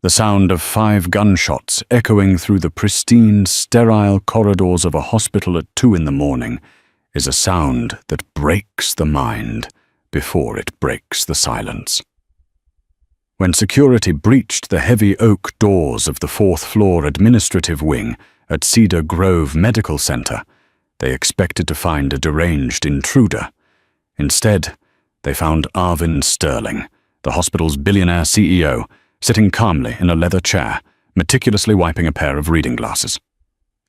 The sound of 5 gunshots echoing through the pristine, sterile corridors of a hospital at 2 in the morning is a sound that breaks the mind before it breaks the silence. When security breached the heavy oak doors of the 4th-floor administrative wing at Cedar Grove Medical Center, they expected to find a deranged intruder. Instead, they found Arvin Sterling, the hospital's billionaire CEO, sitting calmly in a leather chair, meticulously wiping a pair of reading glasses.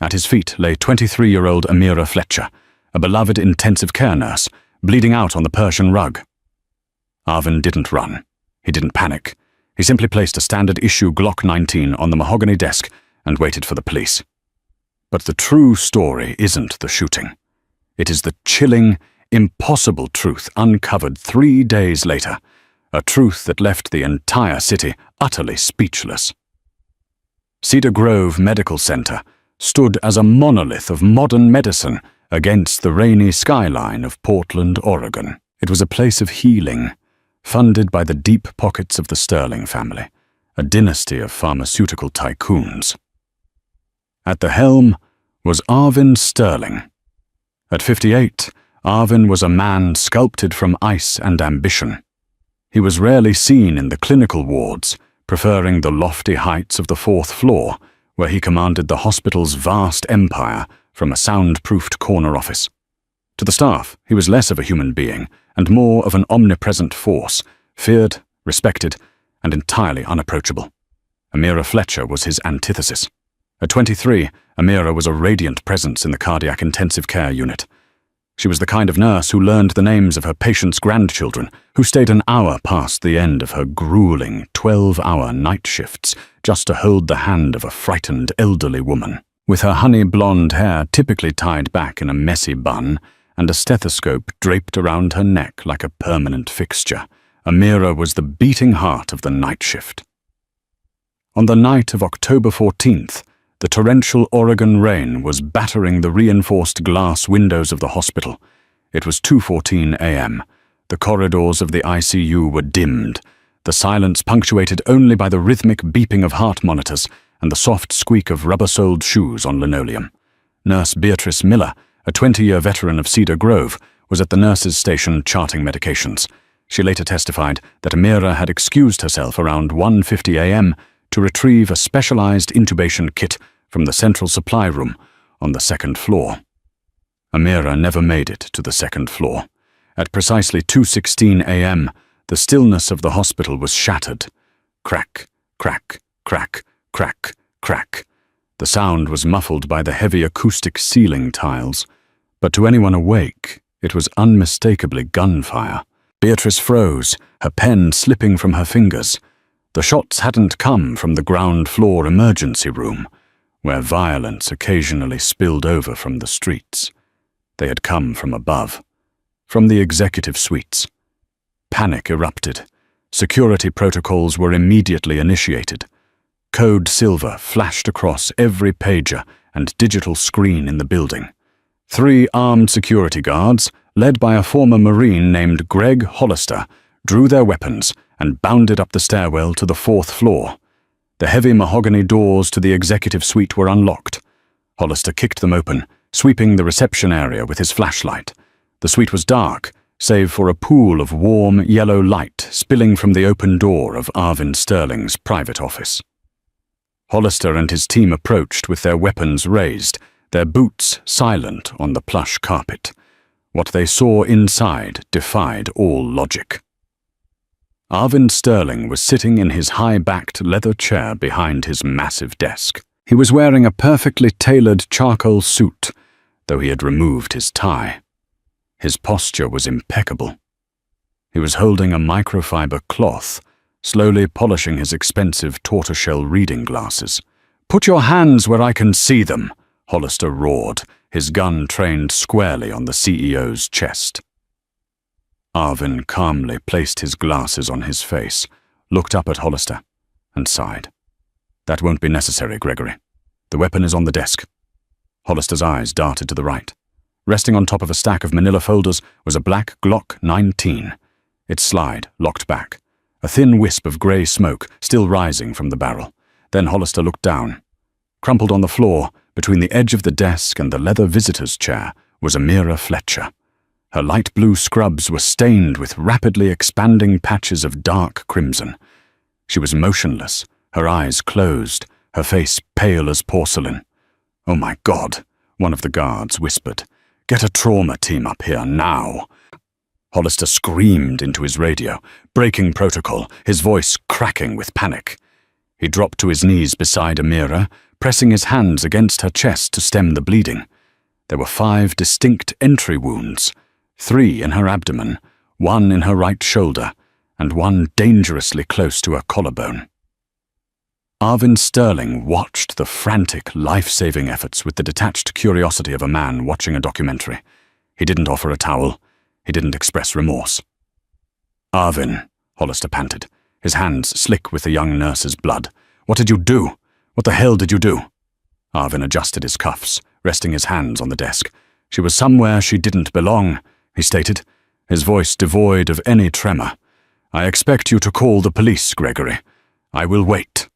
At his feet lay 23-year-old Amira Fletcher, a beloved intensive care nurse, bleeding out on the Persian rug. Arvin didn't run. He didn't panic. He simply placed a standard-issue Glock 19 on the mahogany desk and waited for the police. But the true story isn't the shooting. It is the chilling, impossible truth uncovered 3 days later, a truth that left the entire city utterly speechless. Cedar Grove Medical Center stood as a monolith of modern medicine against the rainy skyline of Portland, Oregon. It was a place of healing, funded by the deep pockets of the Sterling family, a dynasty of pharmaceutical tycoons. At the helm was Arvin Sterling. At 58, Arvin was a man sculpted from ice and ambition. He was rarely seen in the clinical wards, preferring the lofty heights of the 4th floor, where he commanded the hospital's vast empire from a soundproofed corner office. To the staff, he was less of a human being and more of an omnipresent force, feared, respected, and entirely unapproachable. Amira Fletcher was his antithesis. At 23, Amira was a radiant presence in the cardiac intensive care unit. She was the kind of nurse who learned the names of her patients' grandchildren, who stayed an hour past the end of her grueling 12-hour night shifts just to hold the hand of a frightened elderly woman. With her honey-blonde hair typically tied back in a messy bun and a stethoscope draped around her neck like a permanent fixture, Amira was the beating heart of the night shift. On the night of October 14th, the torrential Oregon rain was battering the reinforced glass windows of the hospital. It was 2:14 a.m. The corridors of the ICU were dimmed, the silence punctuated only by the rhythmic beeping of heart monitors and the soft squeak of rubber-soled shoes on linoleum. Nurse Beatrice Miller, a 20-year veteran of Cedar Grove, was at the nurses' station charting medications. She later testified that Amira had excused herself around 1:50 a.m. to retrieve a specialized intubation kit from the central supply room on the 2nd floor. Amira never made it to the 2nd floor. At precisely 2:16 a.m., the stillness of the hospital was shattered. Crack, crack, crack, crack, crack. The sound was muffled by the heavy acoustic ceiling tiles, but to anyone awake, it was unmistakably gunfire. Beatrice froze, her pen slipping from her fingers. The shots hadn't come from the ground floor emergency room, where violence occasionally spilled over from the streets. They had come from above, from the executive suites. Panic erupted. Security protocols were immediately initiated. Code Silver flashed across every pager and digital screen in the building. 3 armed security guards, led by a former Marine named Greg Hollister, drew their weapons and bounded up the stairwell to the 4th floor. The heavy mahogany doors to the executive suite were unlocked. Hollister kicked them open, sweeping the reception area with his flashlight. The suite was dark, save for a pool of warm, yellow light spilling from the open door of Arvin Sterling's private office. Hollister and his team approached with their weapons raised, their boots silent on the plush carpet. What they saw inside defied all logic. Arvin Sterling was sitting in his high-backed leather chair behind his massive desk. He was wearing a perfectly tailored charcoal suit, though he had removed his tie. His posture was impeccable. He was holding a microfiber cloth, slowly polishing his expensive tortoiseshell reading glasses. "Put your hands where I can see them," Hollister roared, his gun trained squarely on the CEO's chest. Arvin calmly placed his glasses on his face, looked up at Hollister, and sighed. "That won't be necessary, Gregory. The weapon is on the desk." Hollister's eyes darted to the right. Resting on top of a stack of manila folders was a black Glock 19. Its slide locked back. a thin wisp of grey smoke still rising from the barrel. Then Hollister looked down. Crumpled on the floor, between the edge of the desk and the leather visitor's chair, was Amira Fletcher. Her light blue scrubs were stained with rapidly expanding patches of dark crimson. She was motionless, her eyes closed, her face pale as porcelain. "Oh my God," one of the guards whispered. "Get a trauma team up here now." Hollister screamed into his radio, breaking protocol, his voice cracking with panic. He dropped to his knees beside Amira, pressing his hands against her chest to stem the bleeding. There were 5 distinct entry wounds, 3 in her abdomen, 1 in her right shoulder, and 1 dangerously close to her collarbone. Arvin Sterling watched the frantic, life-saving efforts with the detached curiosity of a man watching a documentary. He didn't offer a towel. He didn't express remorse. "Arvin," Hollister panted, his hands slick with the young nurse's blood. "What did you do? What the hell did you do?" Arvin adjusted his cuffs, resting his hands on the desk. "She was somewhere she didn't belong," he stated, his voice devoid of any tremor. "I expect you to call the police, Gregory. I will wait."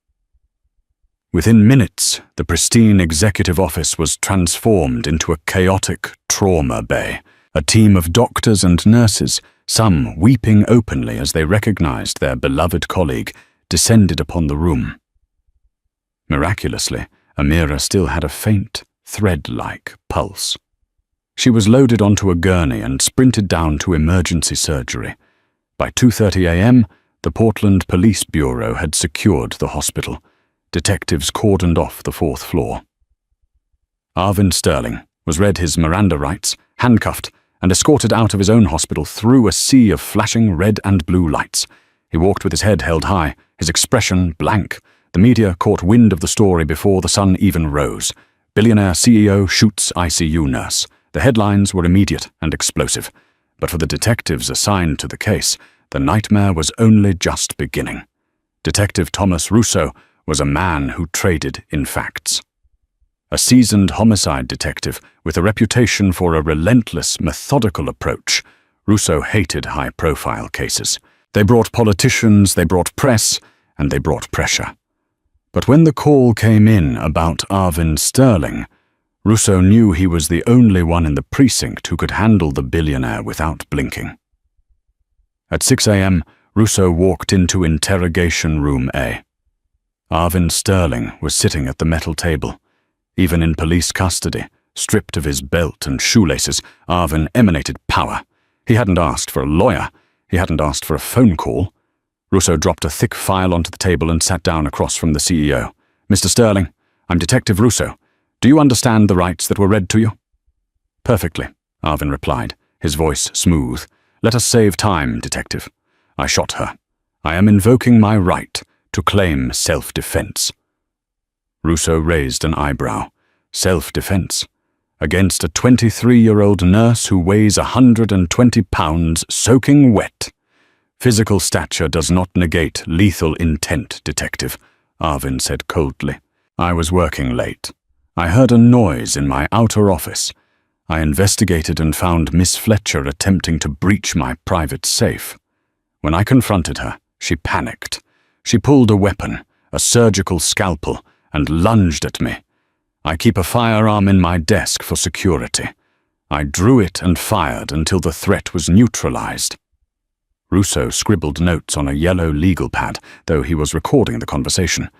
Within minutes, the pristine executive office was transformed into a chaotic trauma bay, a team of doctors and nurses, some weeping openly as they recognized their beloved colleague, descended upon the room. Miraculously, Amira still had a faint, thread-like pulse. She was loaded onto a gurney and sprinted down to emergency surgery. By 2:30 a.m., the Portland Police Bureau had secured the hospital. Detectives cordoned off the 4th floor. Arvin Sterling was read his Miranda rights, handcuffed, and escorted out of his own hospital through a sea of flashing red and blue lights. He walked with his head held high, his expression blank. The media caught wind of the story before the sun even rose. "Billionaire CEO shoots ICU nurse." The headlines were immediate and explosive. But for the detectives assigned to the case, the nightmare was only just beginning. Detective Thomas Russo was a man who traded in facts. A seasoned homicide detective with a reputation for a relentless, methodical approach, Russo hated high-profile cases. They brought politicians, they brought press, and they brought pressure. But when the call came in about Arvin Sterling, Russo knew he was the only one in the precinct who could handle the billionaire without blinking. At 6 a.m., Russo walked into Interrogation Room A. Arvin Sterling was sitting at the metal table. Even in police custody, stripped of his belt and shoelaces, Arvin emanated power. He hadn't asked for a lawyer. He hadn't asked for a phone call. Russo dropped a thick file onto the table and sat down across from the CEO. "Mr. Sterling, I'm Detective Russo. Do you understand the rights that were read to you?" "Perfectly," Arvin replied, his voice smooth. "Let us save time, Detective. I shot her. I am invoking my right to claim self-defense." Russo raised an eyebrow. Self-defense? Against a 23-year-old nurse who weighs 120 pounds, soaking wet? "Physical stature does not negate lethal intent, Detective," Arvin said coldly. "I was working late. I heard a noise in my outer office. I investigated and found Miss Fletcher attempting to breach my private safe. When I confronted her, she panicked. She pulled a weapon, a surgical scalpel, and lunged at me. I keep a firearm in my desk for security. I drew it and fired until the threat was neutralized." Russo scribbled notes on a yellow legal pad, though he was recording the conversation.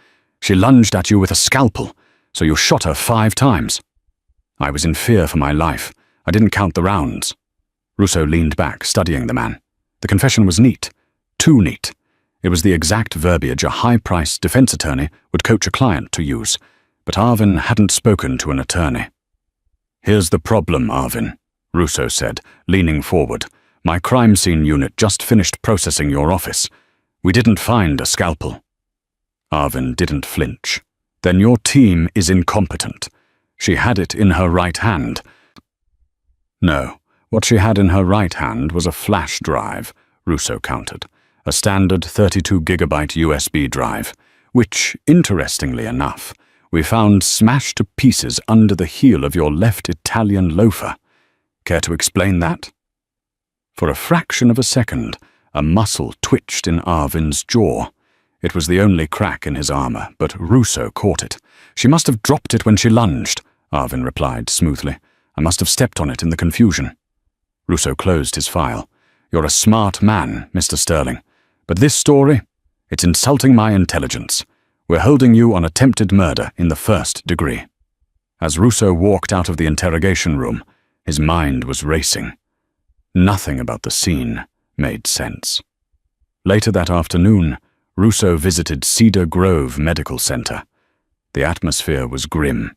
"She lunged at you with a scalpel, so you shot her 5 times. I was in fear for my life. I didn't count the rounds." Russo leaned back, studying the man. The confession was neat. Too neat. It was the exact verbiage a high-priced defense attorney would coach a client to use, but Arvin hadn't spoken to an attorney. "Here's the problem, Arvin," Russo said, leaning forward. "My crime scene unit just finished processing your office. We didn't find a scalpel." Arvin didn't flinch. "Then your team is incompetent. She had it in her right hand." "No, what she had in her right hand was a flash drive," Russo countered. "A standard 32-gigabyte USB drive, which, interestingly enough, we found smashed to pieces under the heel of your left Italian loafer. Care to explain that?" For a fraction of a second, A muscle twitched in Arvin's jaw. It was the only crack in his armor, but Russo caught it. "She must have dropped it when she lunged," Arvin replied smoothly. "I must have stepped on it in the confusion." Russo closed his file. "You're a smart man, Mr. Sterling. But this story, it's insulting my intelligence. We're holding you on attempted murder in the 1st degree." As Russo walked out of the interrogation room, his mind was racing. Nothing about the scene made sense. Later that afternoon, Russo visited Cedar Grove Medical Center. The atmosphere was grim.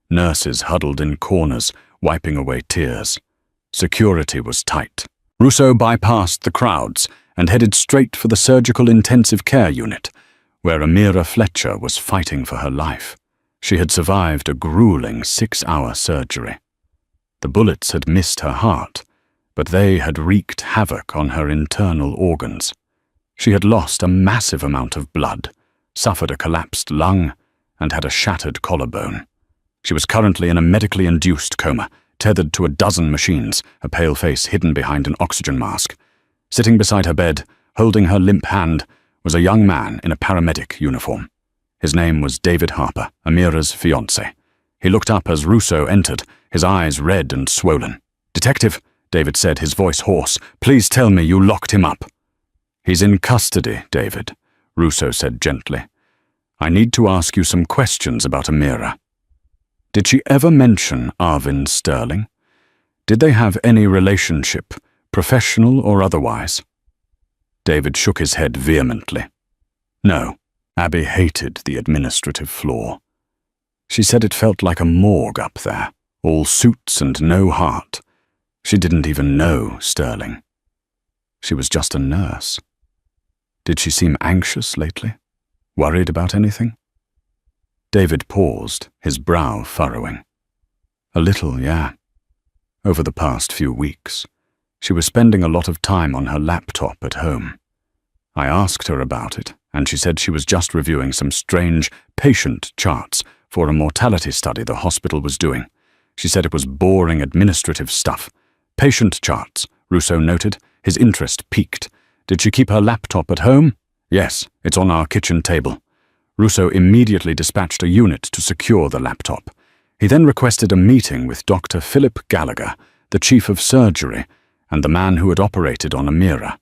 Nurses huddled in corners, wiping away tears. Security was tight. Russo bypassed the crowds and headed straight for the surgical intensive care unit, where Amira Fletcher was fighting for her life. She had survived a grueling 6-hour surgery. The bullets had missed her heart, but they had wreaked havoc on her internal organs. She had lost a massive amount of blood, suffered a collapsed lung, and had a shattered collarbone. She was currently in a medically induced coma, tethered to a dozen machines, a pale face hidden behind an oxygen mask. Sitting beside her bed, holding her limp hand, was a young man in a paramedic uniform. His name was David Harper, Amira's fiancé. He looked up as Russo entered, his eyes red and swollen. "Detective," David said, his voice hoarse, "please tell me you locked him up." "He's in custody, David," Russo said gently. "I need to ask you some questions about Amira. Did she ever mention Arvin Sterling? Did they have any relationship, professional or otherwise?" David shook his head vehemently. "No." Abby hated the administrative floor. She said it felt like a morgue up there, all suits and no heart. She didn't even know Sterling. She was just a nurse. Did she seem anxious lately? Worried about anything? David paused, his brow furrowing. "A little, yeah. Over the past few weeks. She was spending a lot of time on her laptop at home. I asked her about it, and she said she was just reviewing some strange patient charts for a mortality study the hospital was doing. She said it was boring administrative stuff. Patient charts," Russo noted, his interest piqued. "Did she keep her laptop at home?" "Yes, it's on our kitchen table." Russo immediately dispatched a unit to secure the laptop. He then requested a meeting with Dr. Philip Gallagher, the chief of surgery, and the man who had operated on Amira.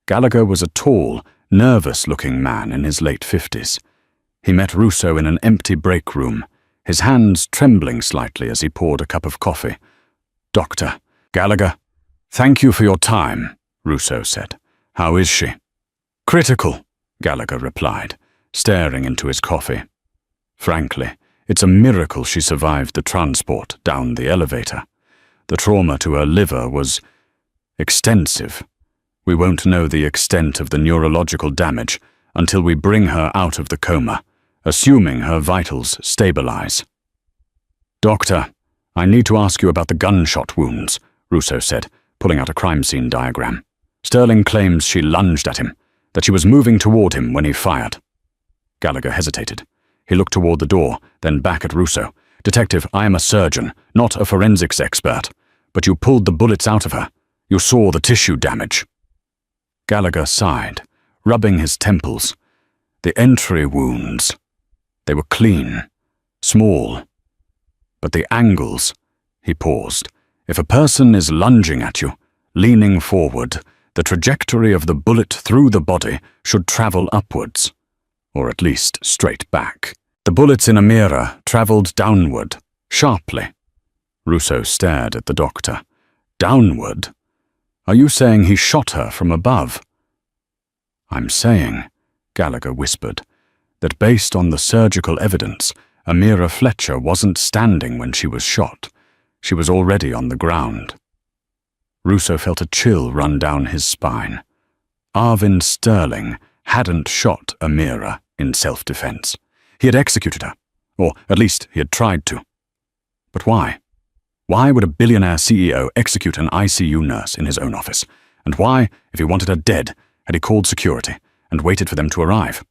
Gallagher was a tall, nervous-looking man in his late 50s. He met Russo in an empty break room, his hands trembling slightly as he poured a cup of coffee. "Doctor Gallagher, thank you for your time," Russo said. "How is she?" "Critical," Gallagher replied, staring into his coffee. "Frankly, it's a miracle she survived the transport down the elevator. The trauma to her liver was extensive. We won't know the extent of the neurological damage until we bring her out of the coma, assuming her vitals stabilize." "Doctor, I need to ask you about the gunshot wounds," Russo said, pulling out a crime scene diagram. "Sterling claims she lunged at him, that she was moving toward him when he fired." Gallagher hesitated. He looked toward the door, then back at Russo. "Detective, I am a surgeon, not a forensics expert, but you pulled the bullets out of her. You saw the tissue damage." Gallagher sighed, rubbing his temples. "The entry wounds. They were clean, small. But the angles," he paused. "If a person is lunging at you, leaning forward, the trajectory of the bullet through the body should travel upwards, or at least straight back. The bullets in Amira traveled downward, sharply." Russo stared at the doctor. "Downward? Are you saying he shot her from above?" "I'm saying," Gallagher whispered, "that based on the surgical evidence, Amira Fletcher wasn't standing when she was shot. She was already on the ground." Russo felt a chill run down his spine. Arvin Sterling hadn't shot Amira in self-defense. He had executed her, or at least he had tried to. But why? Why would a billionaire CEO execute an ICU nurse in his own office? And why, if he wanted her dead, had he called security and waited for them to arrive?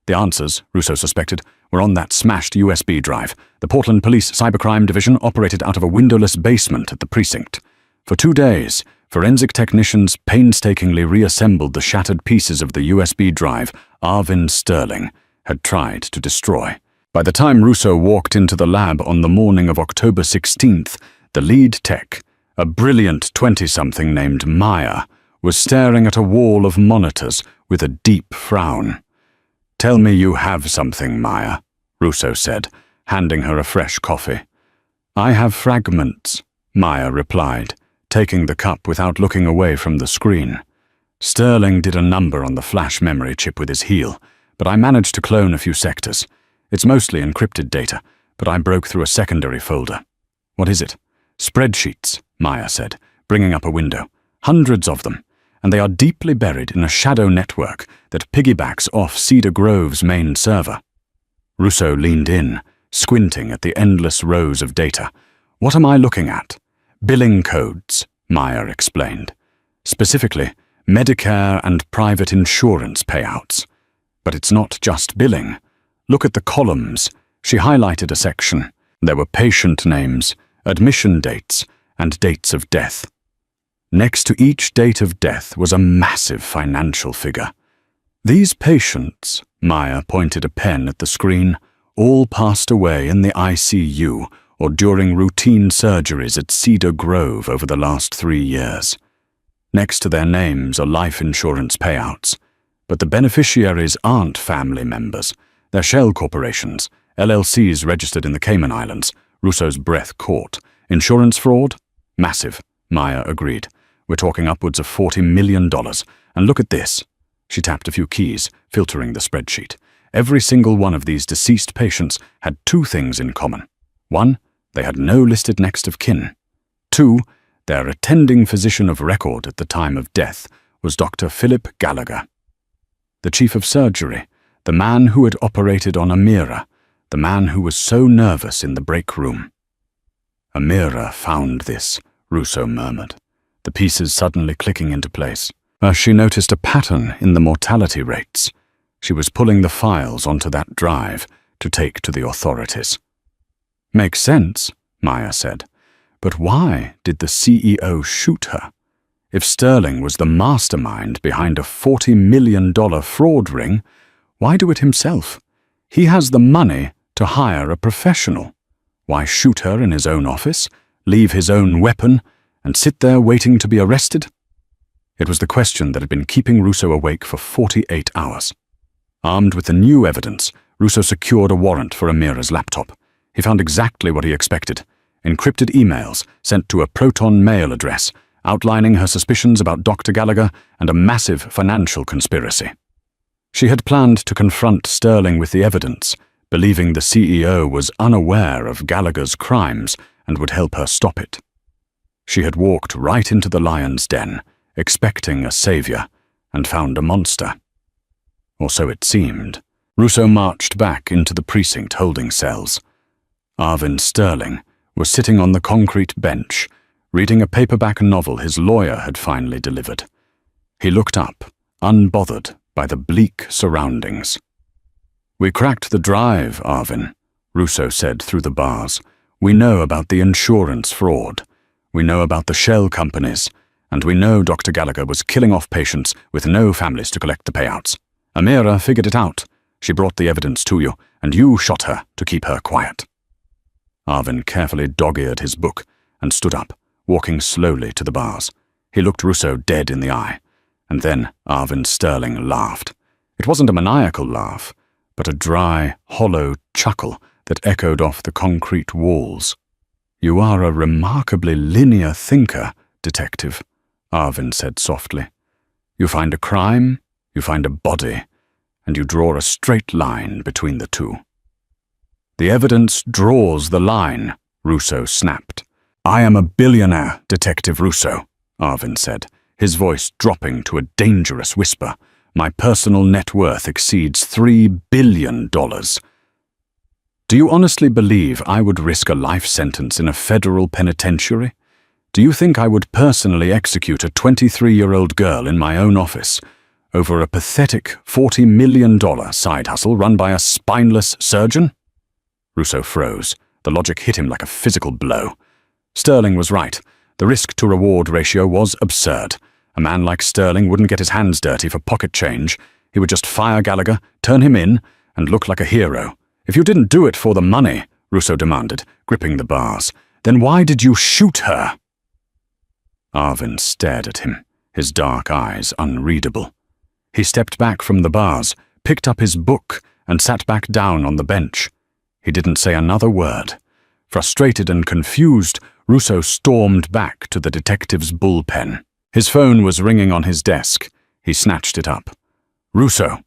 The answers, Russo suspected, were on that smashed USB drive. The Portland Police Cybercrime Division operated out of a windowless basement at the precinct. For 2 days, Forensic technicians painstakingly reassembled the shattered pieces of the USB drive Arvin Sterling had tried to destroy. By the time Russo walked into the lab on the morning of October 16th, the lead tech, a brilliant 20-something named Maya, was staring at a wall of monitors with a deep frown. "Tell me you have something, Maya," Russo said, handing her a fresh coffee. "I have fragments," Maya replied, taking the cup without looking away from the screen. "Sterling did a number on the flash memory chip with his heel, but I managed to clone a few sectors. It's mostly encrypted data, but I broke through a secondary folder." "What is it?" "Spreadsheets," Maya said, bringing up a window. "Hundreds of them, and they are deeply buried in a shadow network that piggybacks off Cedar Grove's main server." Russo leaned in, squinting at the endless rows of data. "What am I looking at?" "Billing codes," Maya explained. "Specifically, Medicare and private insurance payouts. But it's not just billing. Look at the columns." She highlighted a section. There were patient names, admission dates, and dates of death. Next to each date of death was a massive financial figure. "These patients," Maya pointed a pen at the screen, "all passed away in the ICU or during routine surgeries at Cedar Grove over the last 3 years. Next to their names are life insurance payouts. But the beneficiaries aren't family members. They're shell corporations, LLCs registered in the Cayman Islands." Russo's breath caught. "Insurance fraud? Massive," Maya agreed. "We're talking upwards of $40 million. And look at this." She tapped a few keys, filtering the spreadsheet. Every single one of these deceased patients had 2 things in common. 1, they had no listed next of kin. 2, their attending physician of record at the time of death was Dr. Philip Gallagher, the chief of surgery, the man who had operated on Amira, the man who was so nervous in the break room. "Amira found this," Russo murmured, the pieces suddenly clicking into place. She noticed a pattern in the mortality rates. She was pulling the files onto that drive to take to the authorities. "Makes sense," Maya said. "But why did the CEO shoot her? If Sterling was the mastermind behind a $40 million fraud ring, why do it himself? He has the money to hire a professional. Why shoot her in his own office, leave his own weapon, and sit there waiting to be arrested?" It was the question that had been keeping Russo awake for 48 hours. Armed with the new evidence, Russo secured a warrant for Amira's laptop. He found exactly what he expected: encrypted emails sent to a Proton mail address, outlining her suspicions about Dr. Gallagher and a massive financial conspiracy. She had planned to confront Sterling with the evidence, believing the CEO was unaware of Gallagher's crimes and would help her stop it. She had walked right into the lion's den, expecting a savior, and found a monster. Or so it seemed. Russo marched back into the precinct holding cells. Arvin Sterling was sitting on the concrete bench, reading a paperback novel his lawyer had finally delivered. He looked up, unbothered by the bleak surroundings. "We cracked the drive, Arvin," Russo said through the bars. "We know about the insurance fraud. We know about the shell companies. And we know Dr. Gallagher was killing off patients with no families to collect the payouts. Amira figured it out. She brought the evidence to you, and you shot her to keep her quiet." Arvin carefully dog-eared his book and stood up, walking slowly to the bars. He looked Russo dead in the eye, and then Arvin Sterling laughed. It wasn't a maniacal laugh, but a dry, hollow chuckle that echoed off the concrete walls. "You are a remarkably linear thinker, detective," Arvin said softly. "You find a crime, you find a body, and you draw a straight line between the two." "The evidence draws the line," Russo snapped. "I am a billionaire, Detective Russo," Arvin said, his voice dropping to a dangerous whisper. "My personal net worth exceeds $3 billion. Do you honestly believe I would risk a life sentence in a federal penitentiary? Do you think I would personally execute a 23-year-old girl in my own office over a pathetic $40 million side hustle run by a spineless surgeon?" Russo froze. The logic hit him like a physical blow. Sterling was right. The risk-to-reward ratio was absurd. A man like Sterling wouldn't get his hands dirty for pocket change. He would just fire Gallagher, turn him in, and look like a hero. "If you didn't do it for the money," Russo demanded, gripping the bars, "then why did you shoot her?" Arvin stared at him, his dark eyes unreadable. He stepped back from the bars, picked up his book, and sat back down on the bench. He didn't say another word. Frustrated and confused, Russo stormed back to the detective's bullpen. His phone was ringing on his desk. He snatched it up. "Russo."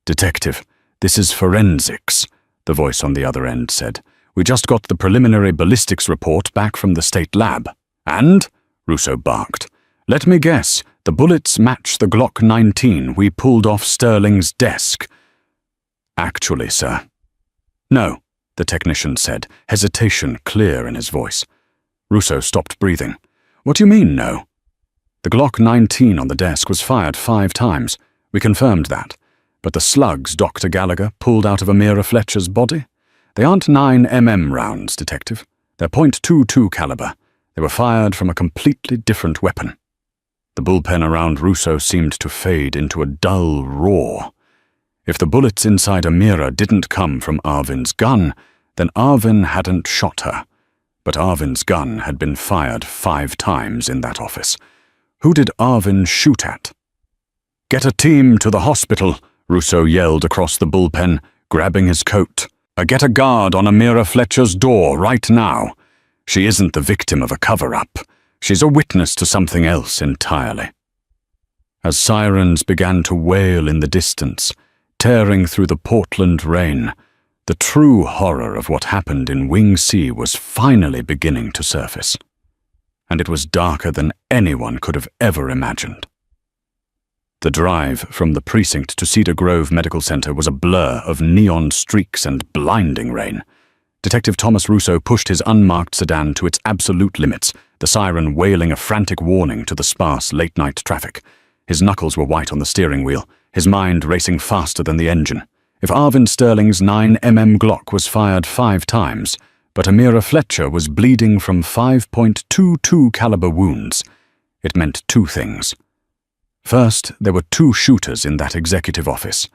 "Detective, this is forensics," the voice on the other end said. "We just got the preliminary ballistics report back from the state lab." "And?" Russo barked. "Let me guess, the bullets match the Glock 19 we pulled off Sterling's desk." "Actually, sir." "No," the technician said, hesitation clear in his voice. Russo stopped breathing. "What do you mean, no?" "The Glock 19 on the desk was fired 5 times. We confirmed that. But the slugs Dr. Gallagher pulled out of Amira Fletcher's body? They aren't 9mm rounds, Detective. They're .22 caliber. They were fired from a completely different weapon." The bullpen around Russo seemed to fade into a dull roar. If the bullets inside Amira didn't come from Arvin's gun, then Arvin hadn't shot her. But Arvin's gun had been fired 5 times in that office. Who did Arvin shoot at? "Get a team to the hospital," Russo yelled across the bullpen, grabbing his coat. "Get a guard on Amira Fletcher's door right now. She isn't the victim of a cover-up. She's a witness to something else entirely." As sirens began to wail in the distance, tearing through the Portland rain, the true horror of what happened in Wing C was finally beginning to surface. And it was darker than anyone could have ever imagined. The drive from the precinct to Cedar Grove Medical Center was a blur of neon streaks and blinding rain. Detective Thomas Russo pushed his unmarked sedan to its absolute limits, the siren wailing a frantic warning to the sparse late-night traffic. His knuckles were white on the steering wheel, his mind racing faster than the engine. If Arvin Sterling's 9mm Glock was fired 5 times, but Amira Fletcher was bleeding from 5.22 caliber wounds, it meant 2 things. First, there were 2 shooters in that executive office.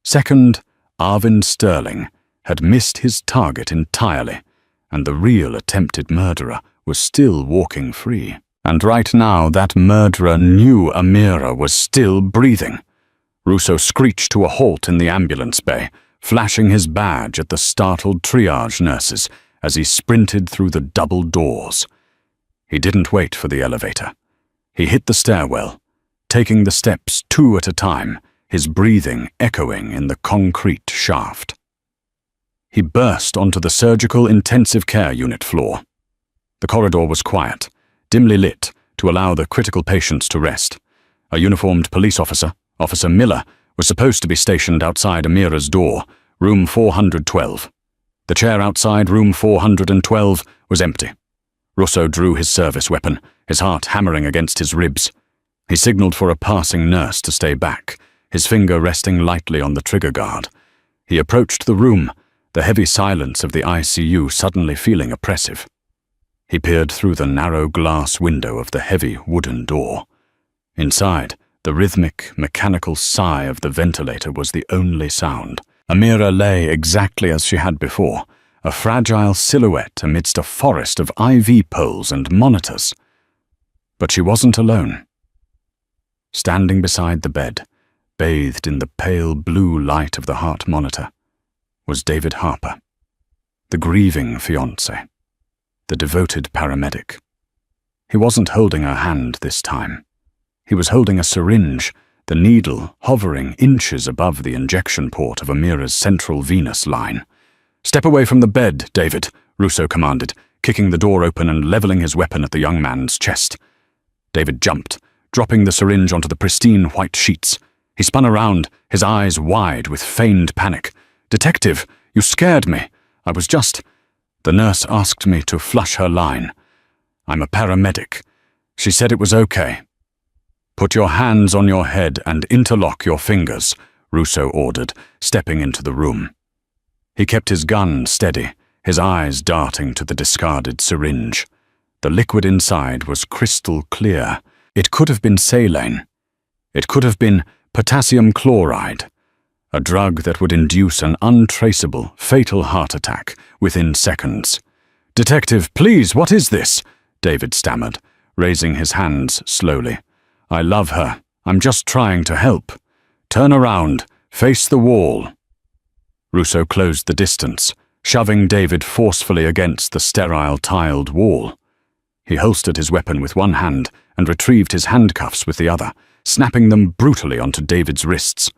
Second, Arvin Sterling had missed his target entirely, and the real attempted murderer was still walking free. And right now, that murderer knew Amira was still breathing. Russo screeched to a halt in the ambulance bay, flashing his badge at the startled triage nurses as he sprinted through the double doors. He didn't wait for the elevator. He hit the stairwell, taking the steps 2 at a time, his breathing echoing in the concrete shaft. He burst onto the surgical intensive care unit floor. The corridor was quiet, dimly lit to allow the critical patients to rest. A uniformed police officer, Officer Miller, was supposed to be stationed outside Amira's door, room 412. The chair outside room 412 was empty. Russo drew his service weapon, his heart hammering against his ribs. He signaled for a passing nurse to stay back, his finger resting lightly on the trigger guard. He approached the room, the heavy silence of the ICU suddenly feeling oppressive. He peered through the narrow glass window of the heavy wooden door. Inside, the rhythmic, mechanical sigh of the ventilator was the only sound. Amira lay exactly as she had before, a fragile silhouette amidst a forest of IV poles and monitors. But she wasn't alone. Standing beside the bed, bathed in the pale blue light of the heart monitor, was David Harper, the grieving fiancé, the devoted paramedic. He wasn't holding her hand this time. He was holding a syringe, the needle hovering inches above the injection port of Amira's central venous line. "Step away from the bed, David," Russo commanded, kicking the door open and leveling his weapon at the young man's chest. David jumped, dropping the syringe onto the pristine white sheets. He spun around, his eyes wide with feigned panic. "Detective, you scared me. I was just—" "The nurse asked me to flush her line. I'm a paramedic. She said it was okay." "Put your hands on your head and interlock your fingers," Russo ordered, stepping into the room. He kept his gun steady, his eyes darting to the discarded syringe. The liquid inside was crystal clear. It could have been saline. It could have been potassium chloride, a drug that would induce an untraceable, fatal heart attack within seconds. "Detective, please, what is this?" David stammered, raising his hands slowly. "I love her. I'm just trying to help. Turn around. Face the wall." Russo closed the distance, shoving David forcefully against the sterile tiled wall. He holstered his weapon with one hand and retrieved his handcuffs with the other, snapping them brutally onto David's wrists.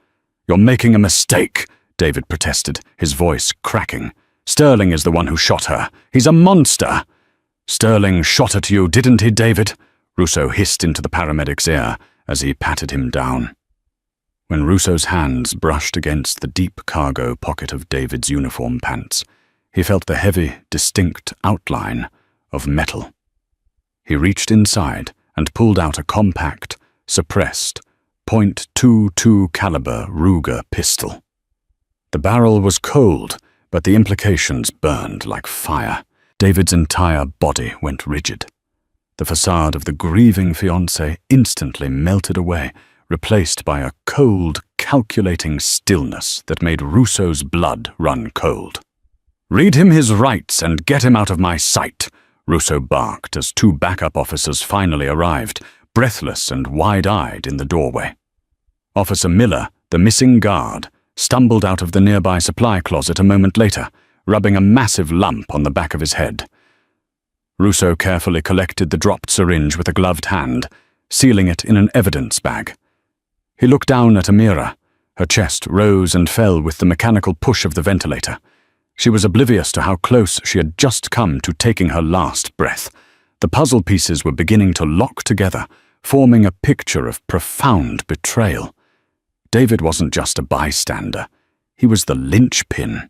"You're making a mistake," David protested, his voice cracking. "Sterling is the one who shot her. He's a monster." "Sterling shot at you, didn't he, David?" Russo hissed into the paramedic's ear as he patted him down. When Russo's hands brushed against the deep cargo pocket of David's uniform pants, he felt the heavy, distinct outline of metal. He reached inside and pulled out a compact, suppressed, .22 caliber Ruger pistol. The barrel was cold, but the implications burned like fire. David's entire body went rigid. The facade of the grieving fiancé instantly melted away, replaced by a cold, calculating stillness that made Russo's blood run cold. "Read him his rights and get him out of my sight," Russo barked as two backup officers finally arrived, breathless and wide-eyed in the doorway. Officer Miller, the missing guard, stumbled out of the nearby supply closet a moment later, rubbing a massive lump on the back of his head. Russo carefully collected the dropped syringe with a gloved hand, sealing it in an evidence bag. He looked down at Amira. Her chest rose and fell with the mechanical push of the ventilator. She was oblivious to how close she had just come to taking her last breath. The puzzle pieces were beginning to lock together, forming a picture of profound betrayal. David wasn't just a bystander. He was the linchpin.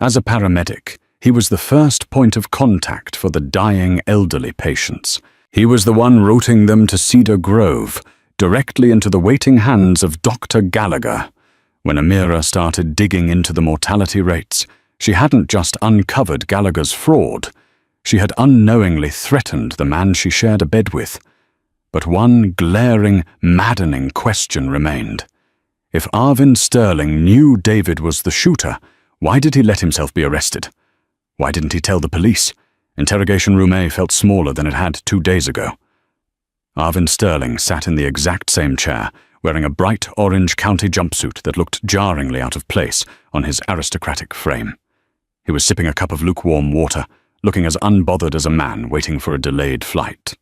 As a paramedic, he was the first point of contact for the dying elderly patients. He was the one routing them to Cedar Grove, directly into the waiting hands of Dr. Gallagher. When Amira started digging into the mortality rates, she hadn't just uncovered Gallagher's fraud. She had unknowingly threatened the man she shared a bed with. But one glaring, maddening question remained. If Arvin Sterling knew David was the shooter, why did he let himself be arrested? Why didn't he tell the police? Interrogation room A felt smaller than it had 2 days ago. Arvin Sterling sat in the exact same chair, wearing a bright orange county jumpsuit that looked jarringly out of place on his aristocratic frame. He was sipping a cup of lukewarm water, looking as unbothered as a man waiting for a delayed flight.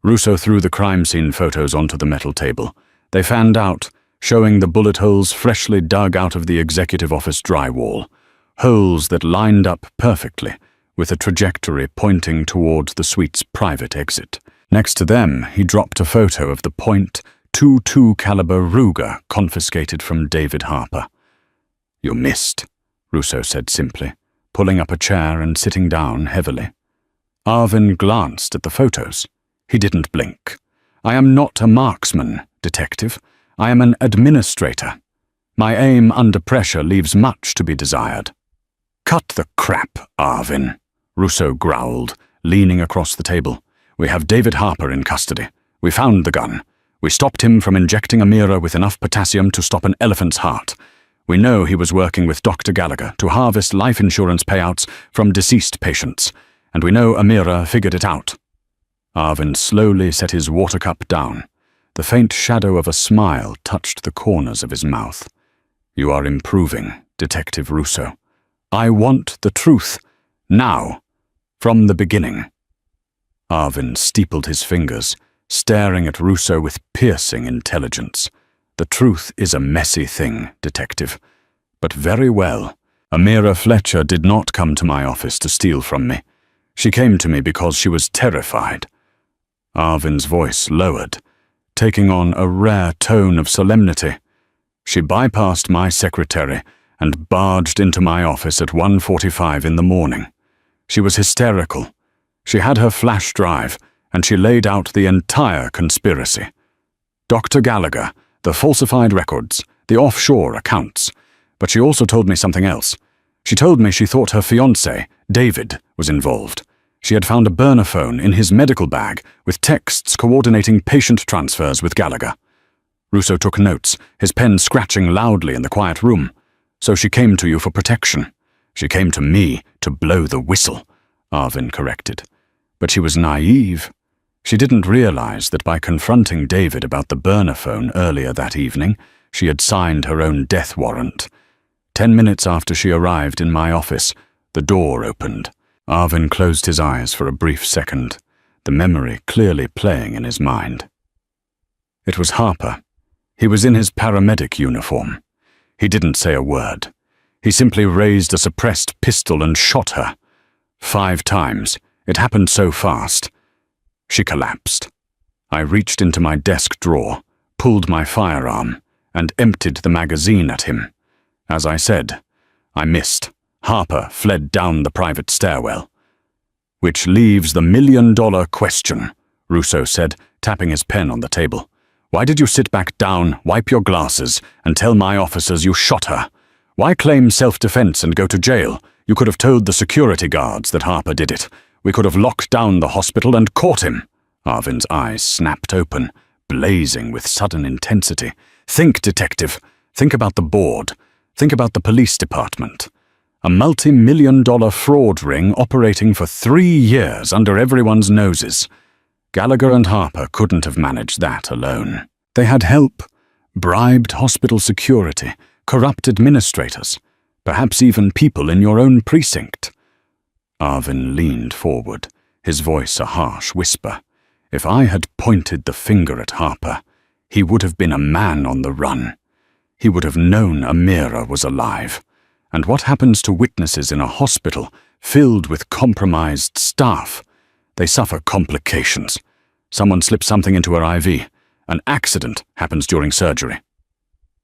Russo threw the crime scene photos onto the metal table. They fanned out, showing the bullet holes freshly dug out of the executive office drywall, holes that lined up perfectly, with a trajectory pointing towards the suite's private exit. Next to them, he dropped a photo of the .22 caliber Ruger confiscated from David Harper. "You missed," Russo said simply, pulling up a chair and sitting down heavily. Arvin glanced at the photos. He didn't blink. "I am not a marksman, detective. I am an administrator. My aim under pressure leaves much to be desired." "Cut the crap, Arvin," Russo growled, leaning across the table. "We have David Harper in custody. We found the gun. We stopped him from injecting Amira with enough potassium to stop an elephant's heart. We know he was working with Dr. Gallagher to harvest life insurance payouts from deceased patients, and we know Amira figured it out." Arvin slowly set his water cup down. The faint shadow of a smile touched the corners of his mouth. "You are improving, Detective Russo. I want the truth. Now. From the beginning." Arvin steepled his fingers, staring at Russo with piercing intelligence. "The truth is a messy thing, Detective. But very well. Amira Fletcher did not come to my office to steal from me. She came to me because she was terrified." Arvin's voice lowered, taking on a rare tone of solemnity. "She bypassed my secretary and barged into my office at 1:45 in the morning. She was hysterical. She had her flash drive, and she laid out the entire conspiracy. Dr. Gallagher, the falsified records, the offshore accounts. But she also told me something else. She told me she thought her fiancé, David, was involved. She had found a burner phone in his medical bag with texts coordinating patient transfers with Gallagher. Russo took notes, his pen scratching loudly in the quiet room. So she came to you for protection. She came to me to blow the whistle, Arvin corrected. But she was naive. She didn't realize that by confronting David about the burner phone earlier that evening, she had signed her own death warrant. 10 minutes after she arrived in my office, the door opened. Arvin closed his eyes for a brief second, the memory clearly playing in his mind. It was Harper. He was in his paramedic uniform. He didn't say a word. He simply raised a suppressed pistol and shot her. 5 times. It happened so fast. She collapsed. I reached into my desk drawer, pulled my firearm, and emptied the magazine at him. As I said, I missed. Harper fled down the private stairwell. Which leaves the million-dollar question, Russo said, tapping his pen on the table. Why did you sit back down, wipe your glasses, and tell my officers you shot her? Why claim self-defense and go to jail? You could have told the security guards that Harper did it. We could have locked down the hospital and caught him. Arvin's eyes snapped open, blazing with sudden intensity. Think, detective. Think about the board. Think about the police department. A multi-million-dollar fraud ring operating for 3 years under everyone's noses. Gallagher and Harper couldn't have managed that alone. They had help. Bribed hospital security, corrupt administrators, perhaps even people in your own precinct. Arvin leaned forward, his voice a harsh whisper. If I had pointed the finger at Harper, he would have been a man on the run. He would have known Amira was alive. And what happens to witnesses in a hospital filled with compromised staff? They suffer complications. Someone slips something into her IV. An accident happens during surgery.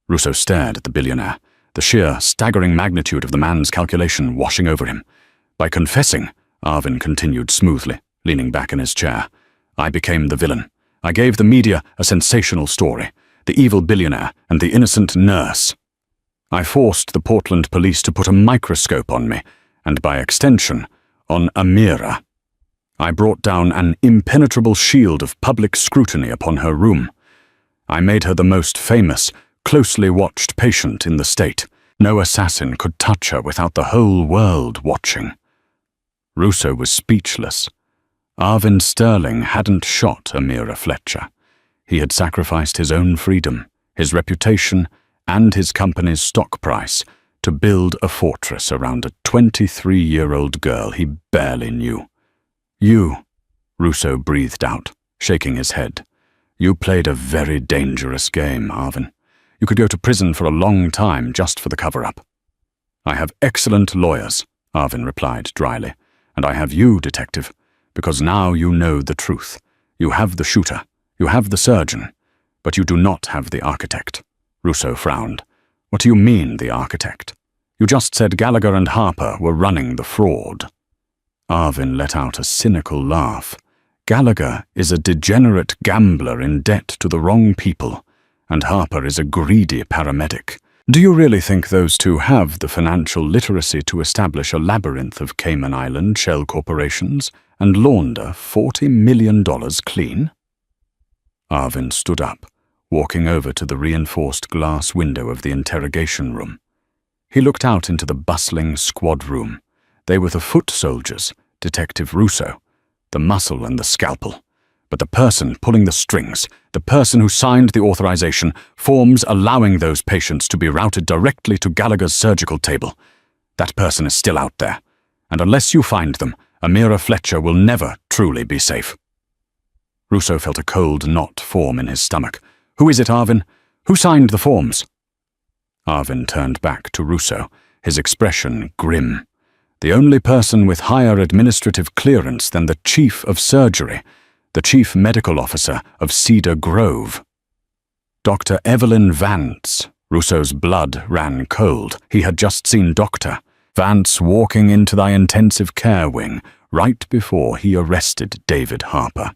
Russo stared at the billionaire, the sheer, staggering magnitude of the man's calculation washing over him. By confessing, Arvin continued smoothly, leaning back in his chair, I became the villain. I gave the media a sensational story, the evil billionaire and the innocent nurse. I forced the Portland police to put a microscope on me, and by extension, on Amira. I brought down an impenetrable shield of public scrutiny upon her room. I made her the most famous, closely watched patient in the state. No assassin could touch her without the whole world watching. Russo was speechless. Arvin Sterling hadn't shot Amira Fletcher. He had sacrificed his own freedom, his reputation, and his company's stock price to build a fortress around a 23-year-old girl he barely knew. You, Russo breathed out, shaking his head. You played a very dangerous game, Arvin. You could go to prison for a long time just for the cover-up. I have excellent lawyers, Arvin replied dryly, and I have you, detective, because now you know the truth. You have the shooter, you have the surgeon, but you do not have the architect. Russo frowned. What do you mean, the architect? You just said Gallagher and Harper were running the fraud. Arvin let out a cynical laugh. Gallagher is a degenerate gambler in debt to the wrong people, and Harper is a greedy paramedic. Do you really think those two have the financial literacy to establish a labyrinth of Cayman Island shell corporations and launder $40 million clean? Arvin stood up, walking over to the reinforced glass window of the interrogation room. He looked out into the bustling squad room. They were the foot soldiers, Detective Russo, the muscle and the scalpel. But the person pulling the strings, the person who signed the authorization, forms allowing those patients to be routed directly to Gallagher's surgical table. That person is still out there. And unless you find them, Amira Fletcher will never truly be safe. Russo felt a cold knot form in his stomach. Who is it, Arvin? Who signed the forms? Arvin turned back to Russo, his expression grim. The only person with higher administrative clearance than the chief of surgery, the chief medical officer of Cedar Grove. Dr. Evelyn Vance. Russo's blood ran cold. He had just seen Dr. Vance walking into the intensive care wing right before he arrested David Harper.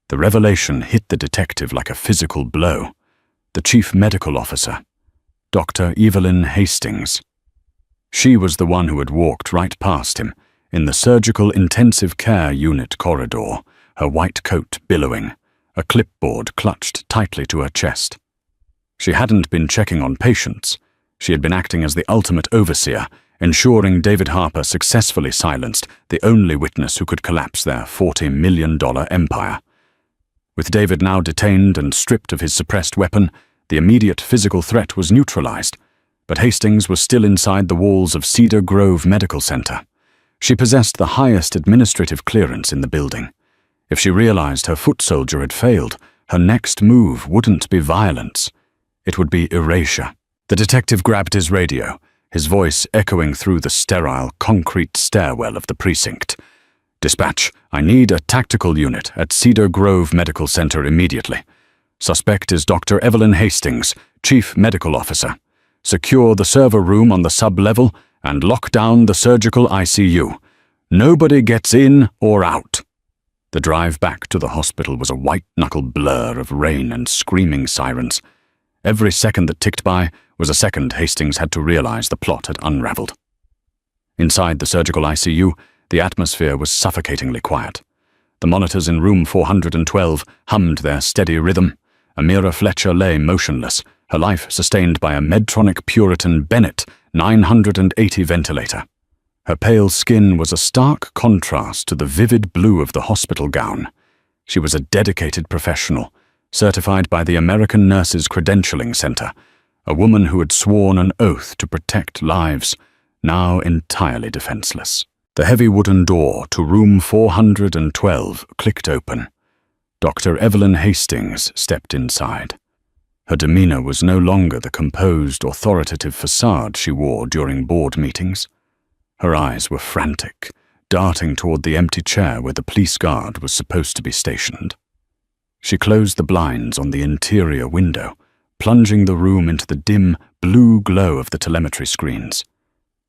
The revelation hit the detective like a physical blow. The chief medical officer, Dr. Evelyn Hastings. She was the one who had walked right past him, in the surgical intensive care unit corridor, her white coat billowing, a clipboard clutched tightly to her chest. She hadn't been checking on patients. She had been acting as the ultimate overseer, ensuring David Harper successfully silenced the only witness who could collapse their $40 million empire. With David now detained and stripped of his suppressed weapon, the immediate physical threat was neutralized, but Hastings was still inside the walls of Cedar Grove Medical Center. She possessed the highest administrative clearance in the building. If she realized her foot soldier had failed, her next move wouldn't be violence. It would be erasure. The detective grabbed his radio, his voice echoing through the sterile concrete stairwell of the precinct. "Dispatch, I need a tactical unit at Cedar Grove Medical Center immediately. Suspect is Dr. Evelyn Hastings, Chief Medical Officer. Secure the server room on the sub-level and lock down the surgical ICU. Nobody gets in or out." The drive back to the hospital was a white-knuckle blur of rain and screaming sirens. Every second that ticked by was a second Hastings had to realize the plot had unraveled. Inside the surgical ICU, the atmosphere was suffocatingly quiet. The monitors in room 412 hummed their steady rhythm. Amira Fletcher lay motionless, her life sustained by a Medtronic Puritan Bennett 980 ventilator. Her pale skin was a stark contrast to the vivid blue of the hospital gown. She was a dedicated professional, certified by the American Nurses Credentialing Center, a woman who had sworn an oath to protect lives, now entirely defenseless. The heavy wooden door to room 412 clicked open. Dr. Evelyn Hastings stepped inside. Her demeanor was no longer the composed, authoritative facade she wore during board meetings. Her eyes were frantic, darting toward the empty chair where the police guard was supposed to be stationed. She closed the blinds on the interior window, plunging the room into the dim, blue glow of the telemetry screens.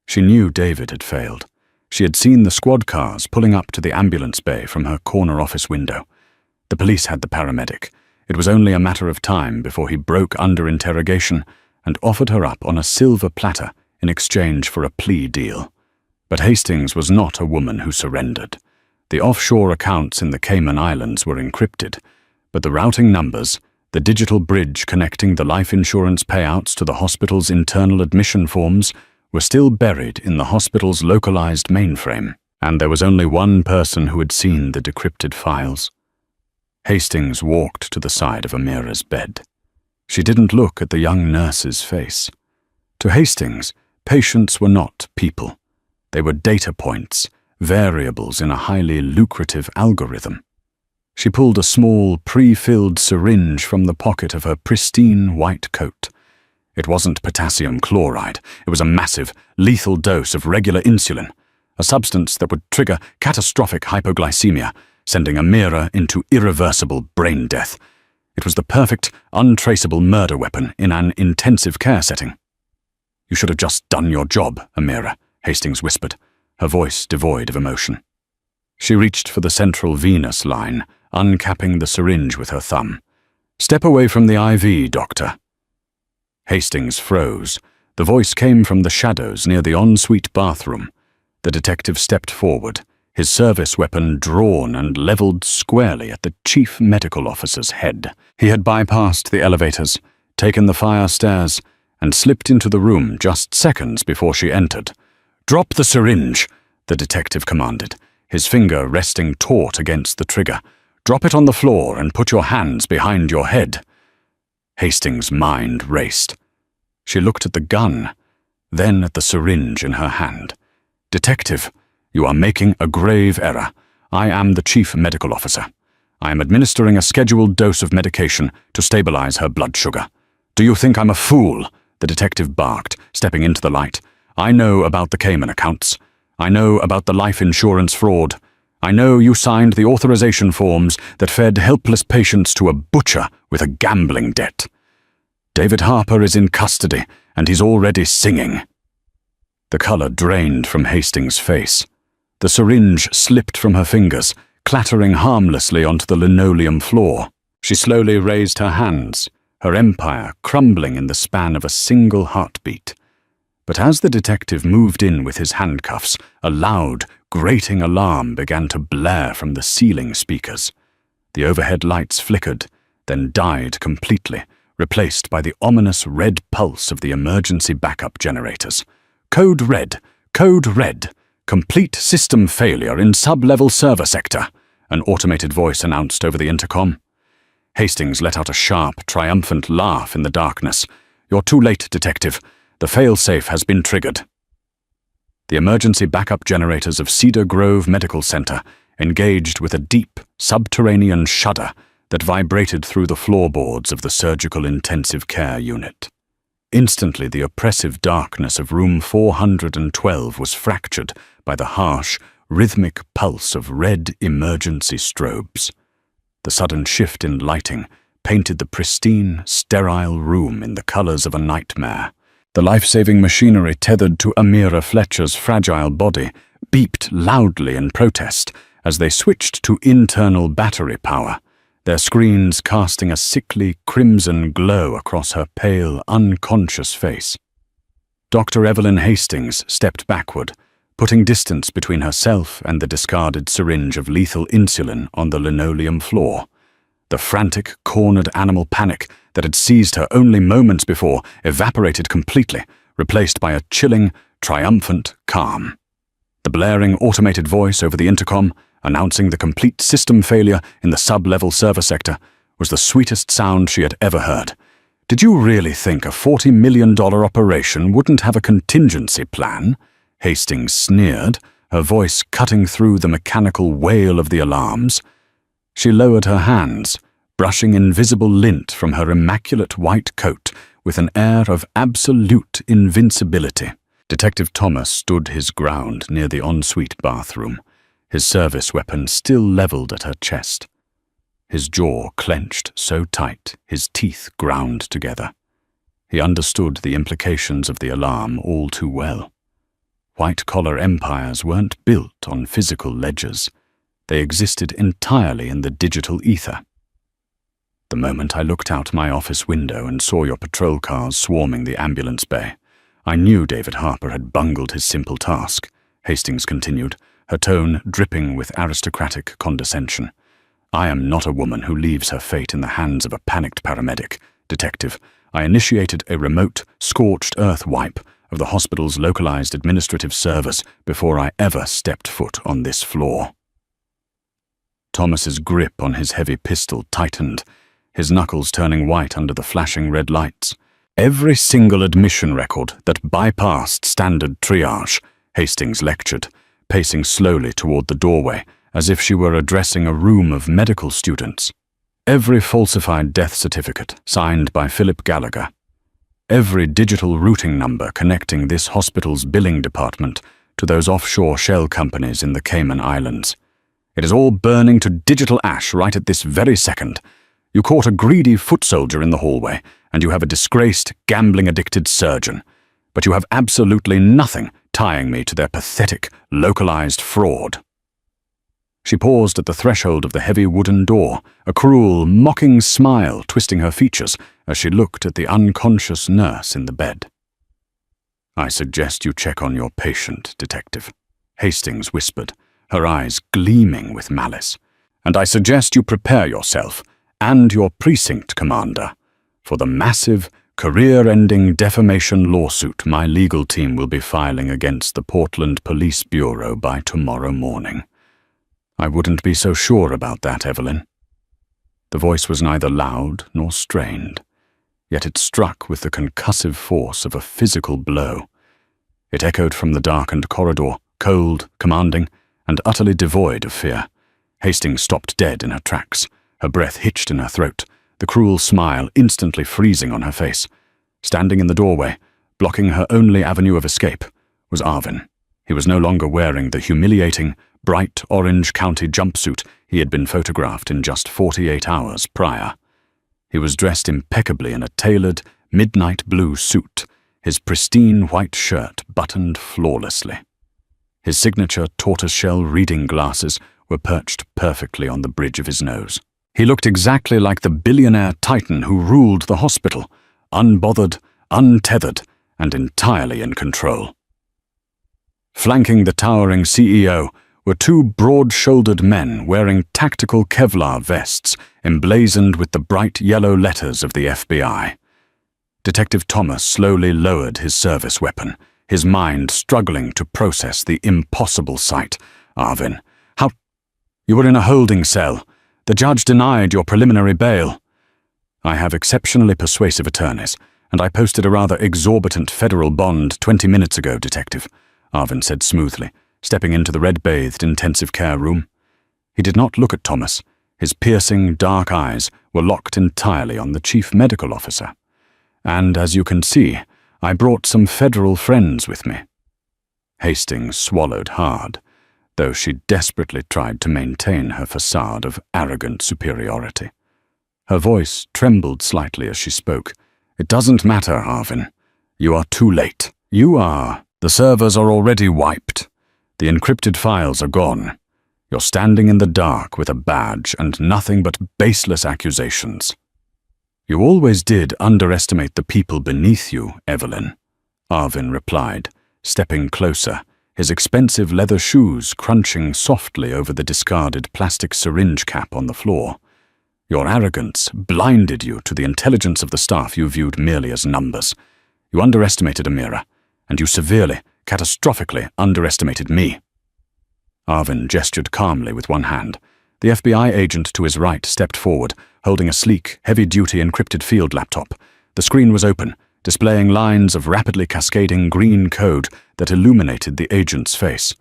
She knew David had failed. She had seen the squad cars pulling up to the ambulance bay from her corner office window. The police had the paramedic. It was only a matter of time before he broke under interrogation and offered her up on a silver platter in exchange for a plea deal. But Hastings was not a woman who surrendered. The offshore accounts in the Cayman Islands were encrypted, but the routing numbers, the digital bridge connecting the life insurance payouts to the hospital's internal admission forms, were still buried in the hospital's localized mainframe, and there was only one person who had seen the decrypted files. Hastings walked to the side of Amira's bed. She didn't look at the young nurse's face. To Hastings, patients were not people. They were data points, variables in a highly lucrative algorithm. She pulled a small, pre-filled syringe from the pocket of her pristine white coat. It wasn't potassium chloride. It was a massive, lethal dose of regular insulin, a substance that would trigger catastrophic hypoglycemia, sending Amira into irreversible brain death. It was the perfect, untraceable murder weapon in an intensive care setting. "You should have just done your job, Amira," Hastings whispered, her voice devoid of emotion. She reached for the central venous line, uncapping the syringe with her thumb. "Step away from the IV, doctor." Hastings froze. The voice came from the shadows near the ensuite bathroom. The detective stepped forward, his service weapon drawn and leveled squarely at the chief medical officer's head. He had bypassed the elevators, taken the fire stairs, and slipped into the room just seconds before she entered. "Drop the syringe," the detective commanded, his finger resting taut against the trigger. "Drop it on the floor and put your hands behind your head." Hastings' mind raced. She looked at the gun, then at the syringe in her hand. "Detective, you are making a grave error. I am the chief medical officer. I am administering a scheduled dose of medication to stabilize her blood sugar. Do you think I'm a fool?" the detective barked, stepping into the light. "I know about the Cayman accounts. I know about the life insurance fraud. I know you signed the authorization forms that fed helpless patients to a butcher with a gambling debt. David Harper is in custody, and he's already singing." The color drained from Hastings' face. The syringe slipped from her fingers, clattering harmlessly onto the linoleum floor. She slowly raised her hands, her empire crumbling in the span of a single heartbeat. But as the detective moved in with his handcuffs, a loud, grating alarm began to blare from the ceiling speakers. The overhead lights flickered, then died completely, replaced by the ominous red pulse of the emergency backup generators. Code red, code red, complete system failure in sub-level server sector, an automated voice announced over the intercom. Hastings let out a sharp, triumphant laugh in the darkness. You're too late, detective. The fail-safe has been triggered. The emergency backup generators of Cedar Grove Medical Center engaged with a deep, subterranean shudder that vibrated through the floorboards of the surgical intensive care unit. Instantly, the oppressive darkness of room 412 was fractured by the harsh, rhythmic pulse of red emergency strobes. The sudden shift in lighting painted the pristine, sterile room in the colors of a nightmare. The life-saving machinery tethered to Amira Fletcher's fragile body beeped loudly in protest as they switched to internal battery power, their screens casting a sickly crimson glow across her pale, unconscious face. Dr. Evelyn Hastings stepped backward, putting distance between herself and the discarded syringe of lethal insulin on the linoleum floor. The frantic, cornered animal panic that had seized her only moments before evaporated completely, replaced by a chilling, triumphant calm. The blaring automated voice over the intercom, announcing the complete system failure in the sub-level server sector, was the sweetest sound she had ever heard. Did you really think a $40 million operation wouldn't have a contingency plan? Hastings sneered, her voice cutting through the mechanical wail of the alarms. She lowered her hands, brushing invisible lint from her immaculate white coat with an air of absolute invincibility. Detective Thomas stood his ground near the ensuite bathroom, his service weapon still leveled at her chest. His jaw clenched so tight, his teeth ground together. He understood the implications of the alarm all too well. White-collar empires weren't built on physical ledgers. They existed entirely in the digital ether. The moment I looked out my office window and saw your patrol cars swarming the ambulance bay, I knew David Harper had bungled his simple task, Hastings continued, her tone dripping with aristocratic condescension. I am not a woman who leaves her fate in the hands of a panicked paramedic. Detective, I initiated a remote, scorched earth wipe of the hospital's localized administrative servers before I ever stepped foot on this floor. Thomas's grip on his heavy pistol tightened, his knuckles turning white under the flashing red lights. Every single admission record that bypassed standard triage, Hastings lectured, pacing slowly toward the doorway as if she were addressing a room of medical students. Every falsified death certificate signed by Philip Gallagher. Every digital routing number connecting this hospital's billing department to those offshore shell companies in the Cayman Islands. It is all burning to digital ash right at this very second. You caught a greedy foot soldier in the hallway, and you have a disgraced, gambling-addicted surgeon. But you have absolutely nothing tying me to their pathetic, localized fraud. She paused at the threshold of the heavy wooden door, a cruel, mocking smile twisting her features as she looked at the unconscious nurse in the bed. I suggest you check on your patient, Detective, Hastings whispered, her eyes gleaming with malice. And I suggest you prepare yourself and your precinct commander for the massive, career-ending defamation lawsuit my legal team will be filing against the Portland Police Bureau by tomorrow morning. I wouldn't be so sure about that, Evelyn. The voice was neither loud nor strained, yet it struck with the concussive force of a physical blow. It echoed from the darkened corridor, cold, commanding, and utterly devoid of fear. Hastings stopped dead in her tracks, her breath hitched in her throat, the cruel smile instantly freezing on her face. Standing in the doorway, blocking her only avenue of escape, was Arvin. He was no longer wearing the humiliating, bright orange county jumpsuit he had been photographed in just 48 hours prior. He was dressed impeccably in a tailored, midnight blue suit, his pristine white shirt buttoned flawlessly. His signature tortoiseshell reading glasses were perched perfectly on the bridge of his nose. He looked exactly like the billionaire titan who ruled the hospital, unbothered, untethered, and entirely in control. Flanking the towering CEO were two broad-shouldered men wearing tactical Kevlar vests emblazoned with the bright yellow letters of the FBI. Detective Thomas slowly lowered his service weapon, his mind struggling to process the impossible sight. "Arvin, how? You were in a holding cell. The judge denied your preliminary bail." "I have exceptionally persuasive attorneys, and I posted a rather exorbitant federal bond 20 minutes ago, Detective," Arvin said smoothly, stepping into the red-bathed intensive care room. He did not look at Thomas. His piercing, dark eyes were locked entirely on the chief medical officer. "And as you can see, I brought some federal friends with me." Hastings swallowed hard, though she desperately tried to maintain her facade of arrogant superiority. Her voice trembled slightly as she spoke. "It doesn't matter, Arvin. You are too late. The servers are already wiped. The encrypted files are gone. You're standing in the dark with a badge and nothing but baseless accusations." "You always did underestimate the people beneath you, Evelyn," Arvin replied, stepping closer, his expensive leather shoes crunching softly over the discarded plastic syringe cap on the floor. "Your arrogance blinded you to the intelligence of the staff you viewed merely as numbers. You underestimated Amira, and you severely, catastrophically underestimated me." Arvin gestured calmly with one hand. The FBI agent to his right stepped forward, holding a sleek, heavy-duty encrypted field laptop. The screen was open, displaying lines of rapidly cascading green code that illuminated the agent's face.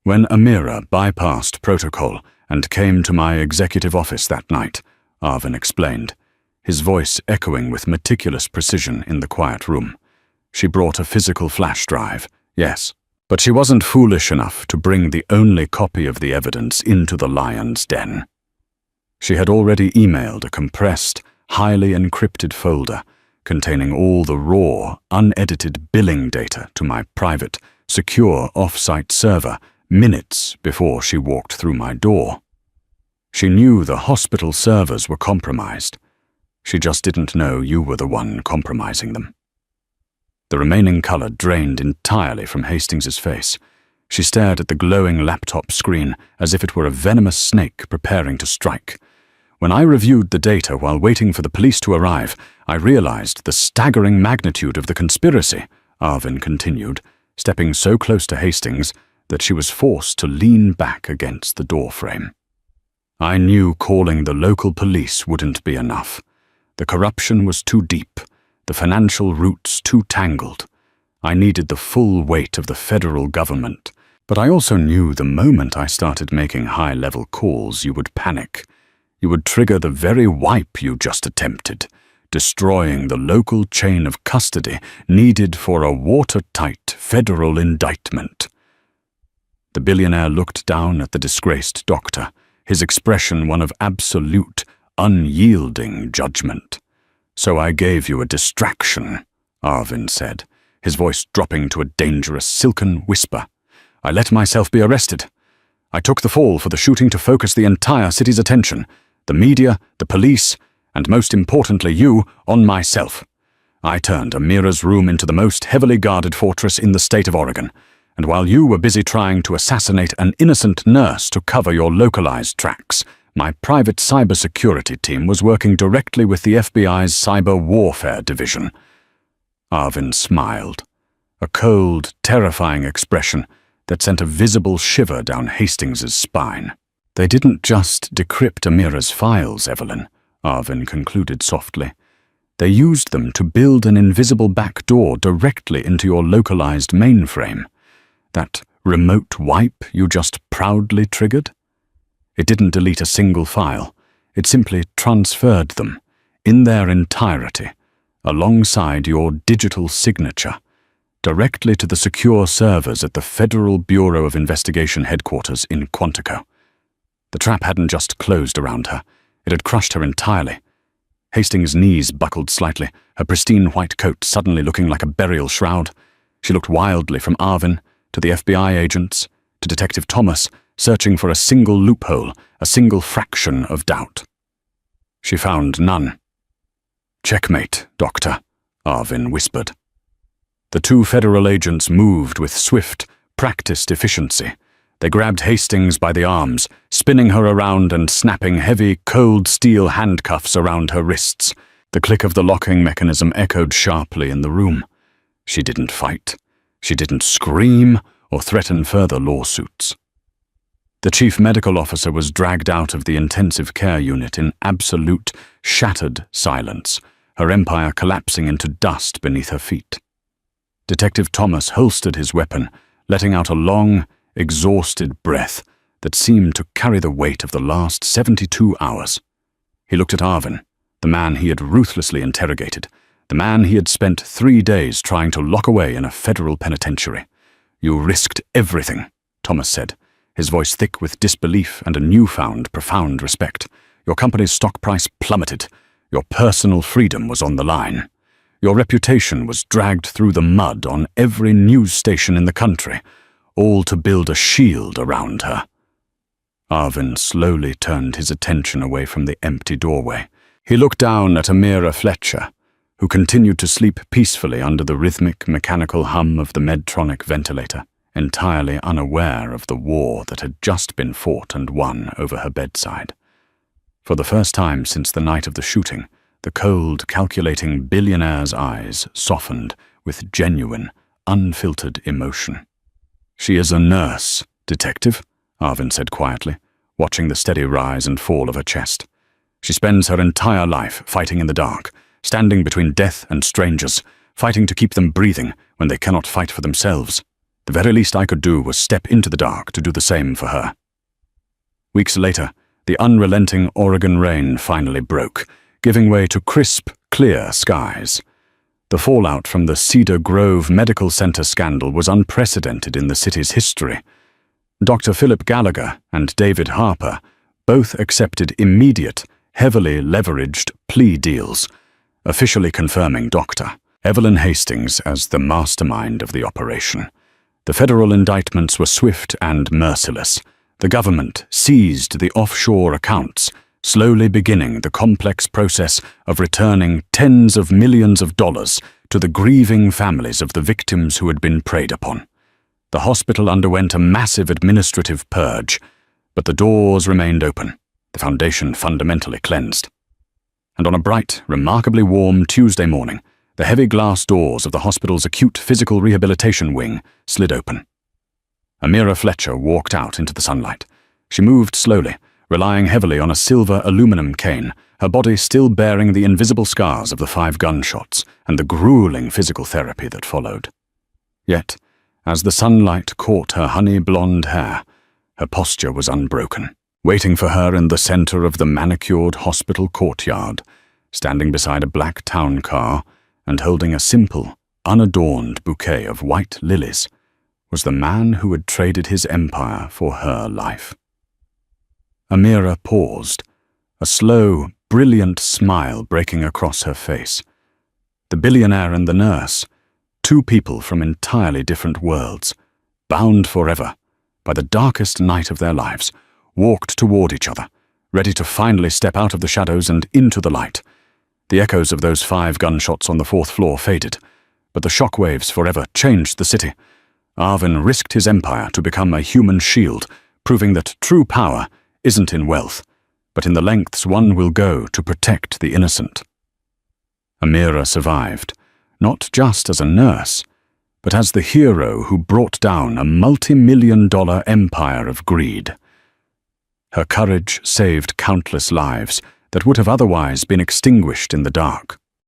"When Amira bypassed protocol and came to my executive office that night," Arvin explained, his voice echoing with meticulous precision in the quiet room, "she brought a physical flash drive, yes. But she wasn't foolish enough to bring the only copy of the evidence into the lion's den. She had already emailed a compressed, highly encrypted folder containing all the raw, unedited billing data to my private, secure off-site server minutes before she walked through my door. She knew the hospital servers were compromised. She just didn't know you were the one compromising them." The remaining color drained entirely from Hastings's face. She stared at the glowing laptop screen as if it were a venomous snake preparing to strike. "When I reviewed the data while waiting for the police to arrive, I realized the staggering magnitude of the conspiracy," Arvin continued, stepping so close to Hastings that she was forced to lean back against the doorframe. "I knew calling the local police wouldn't be enough. The corruption was too deep. The financial roots too tangled. I needed the full weight of the federal government, but I also knew the moment I started making high-level calls you would panic. You would trigger the very wipe you just attempted, destroying the local chain of custody needed for a watertight federal indictment." The billionaire looked down at the disgraced doctor, his expression one of absolute, unyielding judgment. "So I gave you a distraction," Arvin said, his voice dropping to a dangerous silken whisper. "I let myself be arrested. I took the fall for the shooting to focus the entire city's attention, the media, the police, and most importantly you, on myself. I turned Amira's room into the most heavily guarded fortress in the state of Oregon, and while you were busy trying to assassinate an innocent nurse to cover your localized tracks, my private cybersecurity team was working directly with the FBI's cyber warfare division." Arvin smiled, a cold, terrifying expression that sent a visible shiver down Hastings's spine. "They didn't just decrypt Amira's files, Evelyn," Arvin concluded softly. "They used them to build an invisible backdoor directly into your localized mainframe. That remote wipe you just proudly triggered? It didn't delete a single file. It simply transferred them, in their entirety, alongside your digital signature, directly to the secure servers at the Federal Bureau of Investigation headquarters in Quantico. The trap hadn't just closed around her. It had crushed her entirely. Hastings' knees buckled slightly, her pristine white coat suddenly looking like a burial shroud. She looked wildly from Arvin to the FBI agents, to Detective Thomas, searching for a single loophole, a single fraction of doubt. She found none. "Checkmate, Doctor," Arvin whispered. The two federal agents moved with swift, practiced efficiency. They grabbed Hastings by the arms, spinning her around and snapping heavy, cold steel handcuffs around her wrists. The click of the locking mechanism echoed sharply in the room. She didn't fight. She didn't scream or threaten further lawsuits. The chief medical officer was dragged out of the intensive care unit in absolute, shattered silence, her empire collapsing into dust beneath her feet. Detective Thomas holstered his weapon, letting out a long, exhausted breath that seemed to carry the weight of the last 72 hours. He looked at Arvin, the man he had ruthlessly interrogated, the man he had spent 3 days trying to lock away in a federal penitentiary. "You risked everything," Thomas said, his voice thick with disbelief and a newfound, profound respect. "Your company's stock price plummeted. Your personal freedom was on the line. Your reputation was dragged through the mud on every news station in the country, all to build a shield around her." Arvin slowly turned his attention away from the empty doorway. He looked down at Amira Fletcher, who continued to sleep peacefully under the rhythmic, mechanical hum of the Medtronic ventilator, entirely unaware of the war that had just been fought and won over her bedside. For the first time since the night of the shooting, the cold, calculating billionaire's eyes softened with genuine, unfiltered emotion. "She is a nurse, Detective," Arvin said quietly, watching the steady rise and fall of her chest. "She spends her entire life fighting in the dark, standing between death and strangers, fighting to keep them breathing when they cannot fight for themselves. The very least I could do was step into the dark to do the same for her." Weeks later, the unrelenting Oregon rain finally broke, giving way to crisp, clear skies. The fallout from the Cedar Grove Medical Center scandal was unprecedented in the city's history. Dr. Philip Gallagher and David Harper both accepted immediate, heavily leveraged plea deals, officially confirming Dr. Evelyn Hastings as the mastermind of the operation. The federal indictments were swift and merciless. The government seized the offshore accounts, slowly beginning the complex process of returning tens of millions of dollars to the grieving families of the victims who had been preyed upon. The hospital underwent a massive administrative purge, but the doors remained open, the foundation fundamentally cleansed. And on a bright, remarkably warm Tuesday morning, the heavy glass doors of the hospital's acute physical rehabilitation wing slid open. Amira Fletcher walked out into the sunlight. She moved slowly, relying heavily on a silver aluminum cane, her body still bearing the invisible scars of the 5 gunshots and the grueling physical therapy that followed. Yet, as the sunlight caught her honey blonde hair, her posture was unbroken. Waiting for her in the center of the manicured hospital courtyard, standing beside a black town car and holding a simple, unadorned bouquet of white lilies, was the man who had traded his empire for her life. Amira paused, a slow, brilliant smile breaking across her face. The billionaire and the nurse, 2 people from entirely different worlds, bound forever by the darkest night of their lives, walked toward each other, ready to finally step out of the shadows and into the light. The echoes of those 5 gunshots on the 4th floor faded, but the shockwaves forever changed the city. Arvin risked his empire to become a human shield, proving that true power isn't in wealth, but in the lengths one will go to protect the innocent. Amira survived, not just as a nurse, but as the hero who brought down a multi-million-dollar empire of greed. Her courage saved countless lives that would have otherwise been extinguished in the dark.